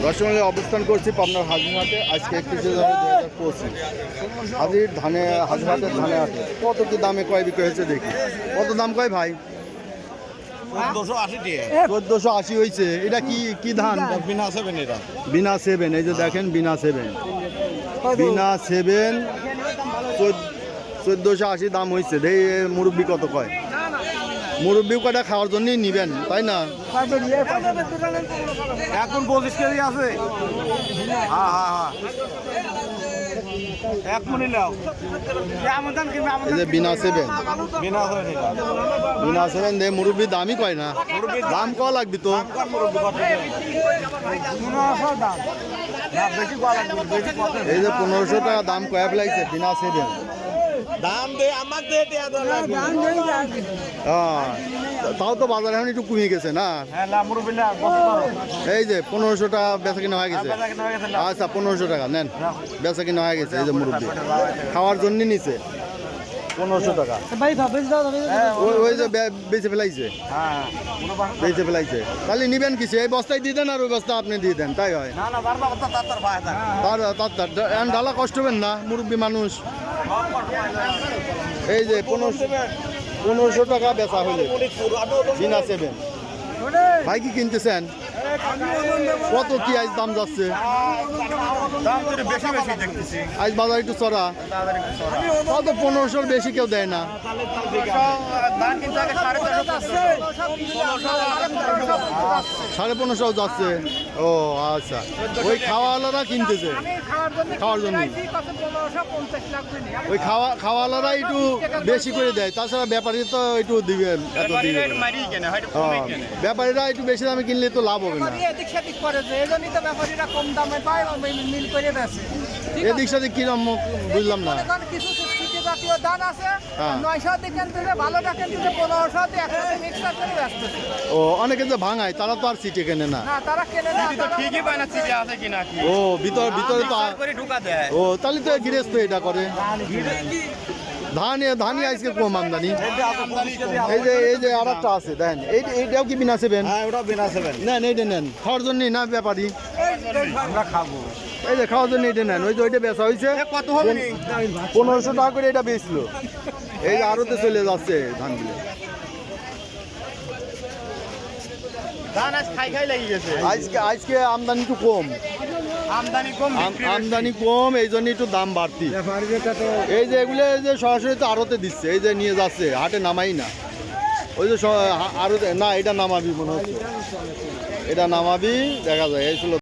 দশমে অবস্থান করছি পাবনার হাজিরহাটে। আজকে 31 জানুয়ারি 2025 হাজিরহাটের ধানে হাটে কত কি দামে কয় বিক্রি হয়েছে দেখি। কত দাম কয় ভাই? 1480 হয়েছে। এটা কি কি ধান? বিনা 7 এটা। বিনা 7। এই যে দেখেন বিনা 7, বিনা 7 1480 দাম হয়েছে। দেই মুরব্বি কত কয়? মুরব্বি কয়টা খাওয়ার জন্যই নিবেন তাই না? এখন 25 কেজি আছে। হ্যাঁ হ্যাঁ হ্যাঁ এক মনে নাও। এই যে বিনা 7, বিনা 7 এটা। বিনা 7 দে মুরব্বি দামই কয় না। দাম কয় লাগবে তো? এই যে 1500 টাকা দাম কয়া ফেলাইছে বিনা 7। দাম দে আমার দে তাও তো বাজারে এখন একটু কমে গেছে না? এই যে 1500 টাকা বেচা কিনা হয়ে গেছে। আচ্ছা 1500 টাকা নেন, বেচা কিনা হয়ে গেছে। এই যে মুরব্বি খাওয়ার জন্য নিছে 1500 টাকা। ওই যে বেচে ফেলাইছে, বেচে ফেলাইছে। তাহলে নিবেন কিছু? এই বস্তায় দিয়ে দেন আর ওই বস্তা আপনি দিয়ে দেন, তাই হয়? তার ডালা কষ্ট হবেন না, মুরব্বি মানুষ। এই যে 1500 টাকা বেচা হলে বিনা 7। ভাই কি কিনতেছেন? কত কি আজ দাম যাচ্ছে? আজ বাজার একটু চড়া, কত 1500 বেশি কেউ দেয় না। 1550 যাচ্ছে। ও আচ্ছা, ওই খাওয়াওয়ালারা কিনতেছে খাওয়ার জন্য। ওই খাওয়াওয়ালারা একটু বেশি করে দেয়, তাছাড়া ব্যাপারী তো একটু দিবে, এত দিবে। ব্যাপারীরা একটু বেশি দামে কিনলে তো লাভ হবে না। এদিক সাদিক কিরম বুঝলাম না। ও অনেকে যে ভাঙায় তারা তো আর সিটে কেনে না। ও ভিতরে তো। ও তাহলে তো গৃহস্থ এটা করে। ধানই আজকে কম আমদানি। এই যে আর একটা আছে দেখেন, এইটাও কি বিনা 7? নেন এইটা নেন, খাওয়ার জন্য না ব্যাপারী? আমরা খাবো। এই যে খাওয়ার জন্য এটা নেন। ওই যে ওইটা বেচা হয়েছে 1500 টাকা করে, এটা বেচলো। এই যে আরতে চলে যাচ্ছে ধানগুলো। আজকে আমদানি একটু কম, আমদানি কম, এই জন্য একটু দাম বাড়তি। এই যে এগুলো যে সরাসরি তো আড়তে দিচ্ছে, এই যে নিয়ে যাচ্ছে, হাটে নামাই না। ওই যে আড়তে না, এটা নামাবি মনে হচ্ছে, এটা নামাবি দেখা যায়। এই ছিল